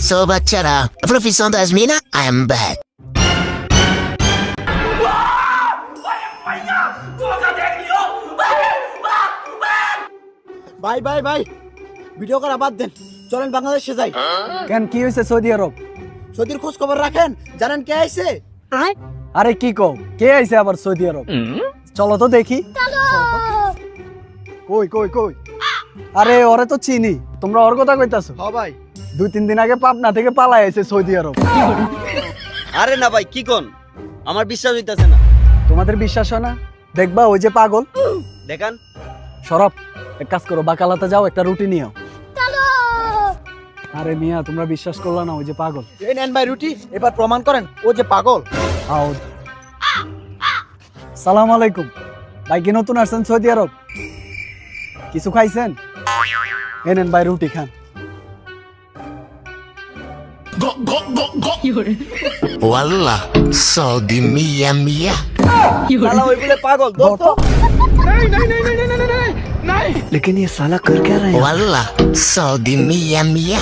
So বাচ্চারা, profession de Asmina, I am back. ভাই ভাই ভাই ভিডিও করা বাদ দেন, চলেন বাংলাদেশে যাই। কেন কি হয়েছে সৌদি আরব? সৌদির খোঁজ খবর রাখেন, জানেন কে আইছে? আরে কি কও, কে আইছে আবার সৌদি আরব? চলো তো দেখি। কই কই কই? আরে ওরে তো চিনি, তোমরা ওর কথা কইতাছো? হ ভাই। 2-3 দিন আগে পাবনা থেকে পালাই আইছে সৌদি আরব। আরে না ভাই, কি কোন? আমার বিশ্বাস হইতাছে না। তোমাদের বিশ্বাস হয় না? দেখবা ওই যে পাগল। দেখান। সরব, এক কাজ করো, বাকালাতে যাও, একটা রুটি নিও। আরে মিয়া, তোমরা বিশ্বাস করলা না, ওই যে পাগল। এই নেন ভাই রুটি, এবার প্রমাণ করেন ও যে পাগল। আও। সালাম আলাইকুম ভাই, কি নতুন আসছেন সৌদি আরব? কিছু খাইছেন? এনেন ভাই রুটি খান। Wallah, Saudi mia mia. শালা ওই বলে পাগল, ধর তো। लेकिन ये साला कर क्या रहा है? Wallah, Saudi mia mia.